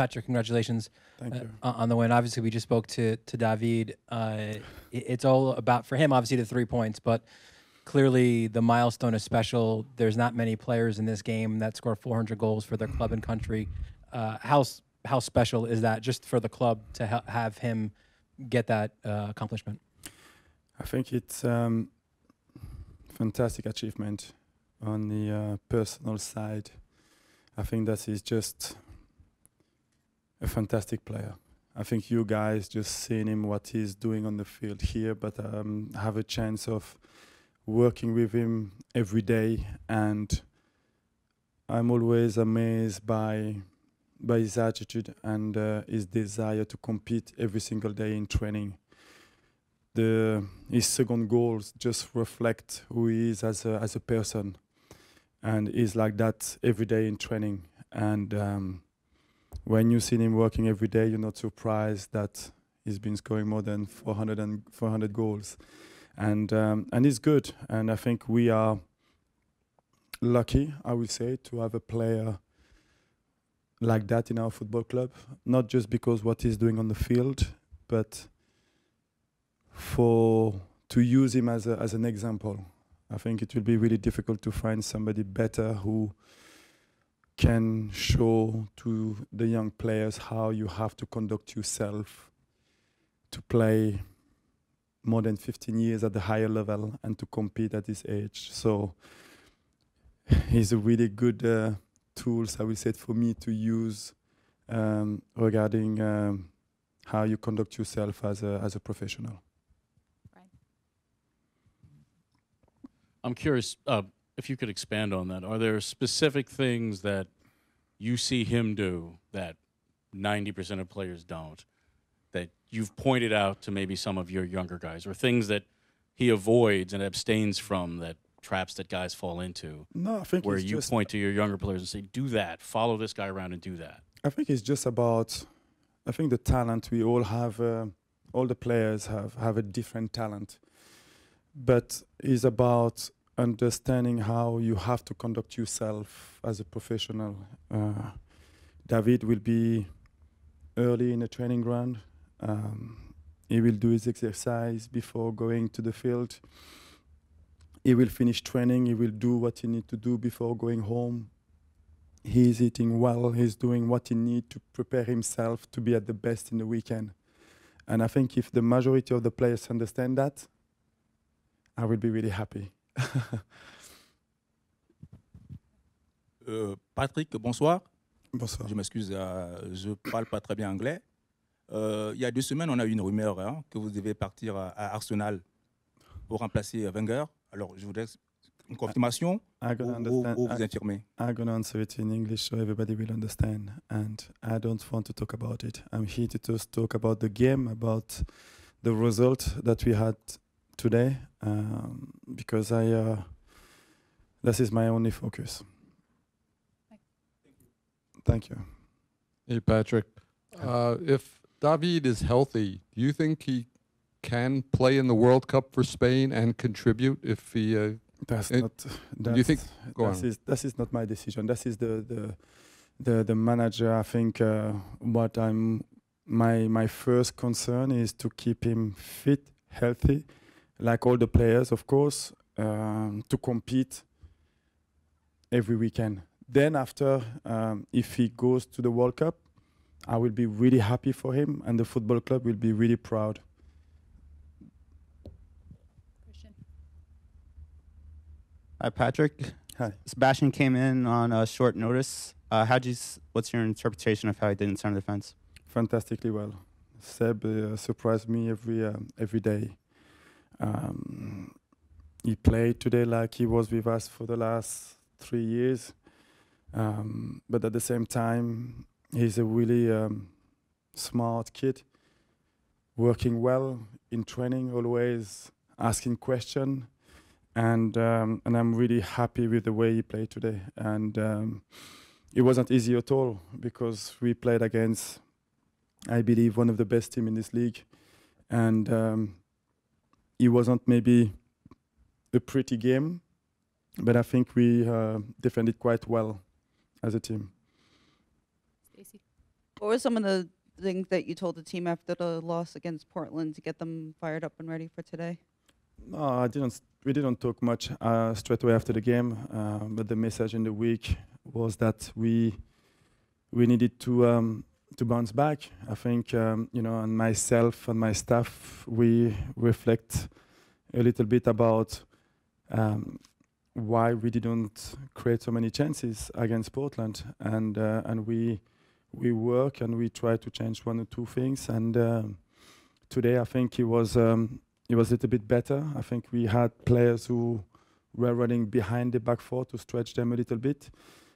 Patrick, congratulations on the win. Obviously, we just spoke to David. It's all about, for him, obviously, the 3 points, but clearly the milestone is special. There's not many players in this game that score 400 goals for their club and country. How special is that just for the club to have him get that accomplishment? I think it's fantastic achievement on the personal side. I think that he's just a fantastic player. I think you guys just seen him, what he's doing on the field here, but have a chance of working with him every day, and I'm always amazed by his attitude and his desire to compete every single day in training. His second goals just reflect who he is as a person, and he's like that every day in training. And when you see him working every day, you're not surprised that he's been scoring more than 400 goals, and he's good. And I think we are lucky, I would say, to have a player like that in our football club. Not just because what he's doing on the field, but to use him as an example. I think it will be really difficult to find somebody better who can show to the young players how you have to conduct yourself to play more than 15 years at the higher level and to compete at this age. So he's a really good tools, I will say, for me to use regarding how you conduct yourself as a professional. I'm curious if you could expand on that. Are there specific things that you see him do that 90% of players don't, that you've pointed out to maybe some of your younger guys, or things that he avoids and abstains from, that traps that guys fall into? No, I think where you point to your younger players and say, do that, follow this guy around and do that. I think it's just about, I think the talent we all have, all the players have a different talent. But it's about understanding how you have to conduct yourself as a professional. David will be early in the training ground. He will do his exercise before going to the field. He will finish training. He will do what he needs to do before going home. He's eating well. He's doing what he needs to prepare himself to be at the best in the weekend. And I think if the majority of the players understand that, I will be really happy. Patrick, bonsoir. Bonsoir. Je m'excuse, je parle pas très bien anglais. Il y a 2 semaines, on a eu une rumeur que vous devez partir à Arsenal pour remplacer Wenger. Alors, je voudrais une confirmation ou vous infirmer. I'm going to answer it in English so everybody will understand. And I don't want to talk about it. I'm here to just talk about the game, about the result that we had today, because this is my only focus. Thank you. Hey, Patrick. If David is healthy, do you think he can play in the World Cup for Spain and contribute if he... do you think... That is not my decision. That is the manager. I think my first concern is to keep him fit, healthy, like all the players, of course, to compete every weekend. Then after, if he goes to the World Cup, I will be really happy for him, and the football club will be really proud. Christian. Hi, Patrick. Hi. Sebastian came in on short notice. What's your interpretation of how he did in center defense? Fantastically well. Seb surprised me every day. He played today like he was with us for the last 3 years. But at the same time, he's a really smart kid, working well in training, always asking questions. And I'm really happy with the way he played today. And it wasn't easy at all, because we played against, I believe, one of the best teams in this league. And it wasn't maybe a pretty game, but I think we defended quite well as a team. Stacey. What were some of the things that you told the team after the loss against Portland to get them fired up and ready for today? No, I didn't. We didn't talk much straight away after the game, but the message in the week was that we needed to bounce back. I think and myself and my staff, we reflect a little bit about why we didn't create so many chances against Portland, and we work and we try to change one or two things. And today, I think it was a little bit better. I think we had players who were running behind the back four to stretch them a little bit,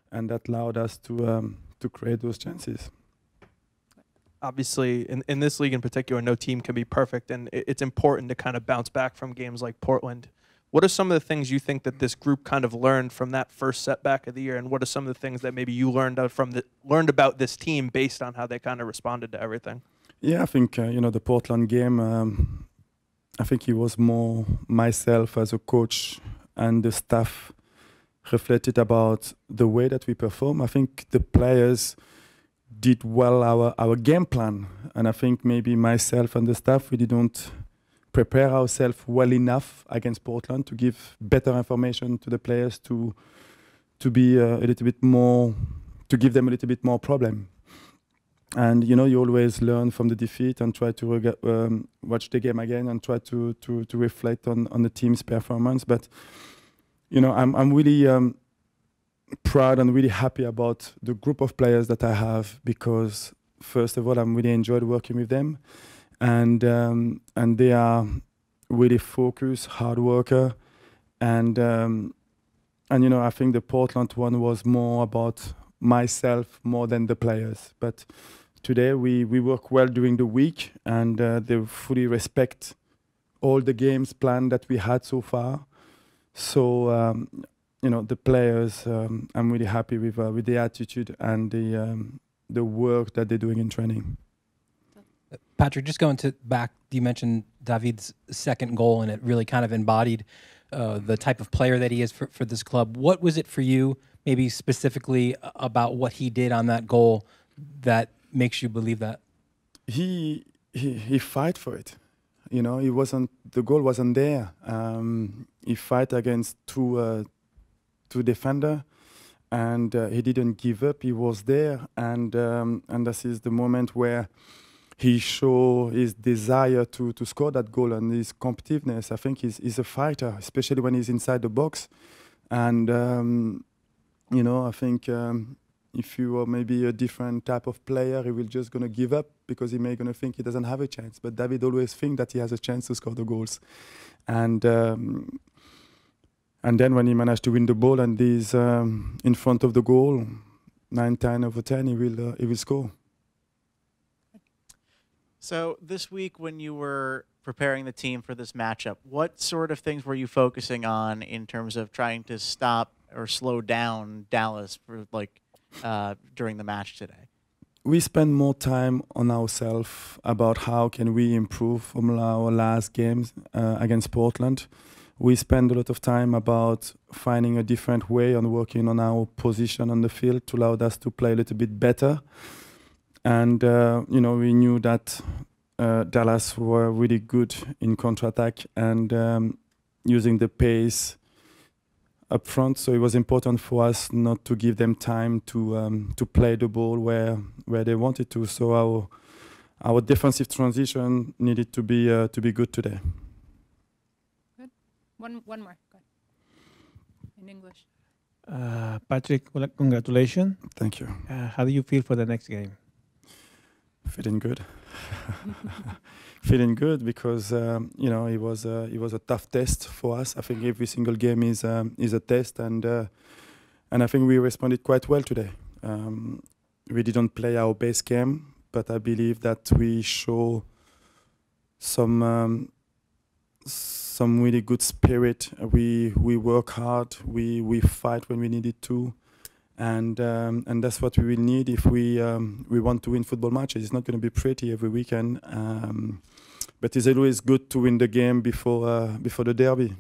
and that allowed us to create those chances. Obviously, in this league in particular, no team can be perfect, and it's important to kind of bounce back from games like Portland. What are some of the things you think that this group kind of learned from that first setback of the year, and what are some of the things that maybe you learned about this team based on how they kind of responded to everything? Yeah, I think the Portland game. I think it was more myself as a coach and the staff reflected about the way that we perform. I think the players did well our game plan, and I think maybe myself and the staff, we didn't prepare ourselves well enough against Portland to give better information to the players to be a little bit more, to give them a little bit more problem. And you always learn from the defeat and try to watch the game again and try to reflect on the team's performance. But I'm really proud and really happy about the group of players that I have, because first of all, I'm really enjoyed working with them, and they are really focused, hard worker, and I think the Portland one was more about myself more than the players. But today we work well during the week, and they fully respect all the games planned that we had so far. So the players, I'm really happy with the attitude and the work that they're doing in training. Patrick, just going back, you mentioned David's second goal, and it really kind of embodied the type of player that he is for this club. What was it for you, maybe specifically about what he did on that goal, that makes you believe that? He fight for it. The goal wasn't there. He fight against two defender, and he didn't give up. He was there, and this is the moment where he show his desire to score that goal and his competitiveness. I think he's a fighter, especially when he's inside the box. And I think if you are maybe a different type of player, he will just gonna give up because he may gonna think he doesn't have a chance. But David always think that he has a chance to score the goals, and then when he managed to win the ball and he's in front of the goal, 9 times out of 10 he will score. So this week, when you were preparing the team for this matchup, what sort of things were you focusing on in terms of trying to stop or slow down Dallas for during the match today? We spend more time on ourselves about how can we improve from our last games against Portland. We spend a lot of time about finding a different way and working on our position on the field to allow us to play a little bit better. And we knew that Dallas were really good in counter-attack and using the pace up front. So it was important for us not to give them time to play the ball where they wanted to. So our defensive transition needed to be good today. Good. One more. Go ahead. In English. Patrick, congratulations. Thank you. How do you feel for the next game? Feeling good. Feeling good because it was a tough test for us. I think every single game is a test, and I think we responded quite well today. We didn't play our best game, but I believe that we show some really good spirit. We work hard. We fight when we needed to. And that's what we will need if we want to win football matches. It's not going to be pretty every weekend, but it's always good to win the game before the derby.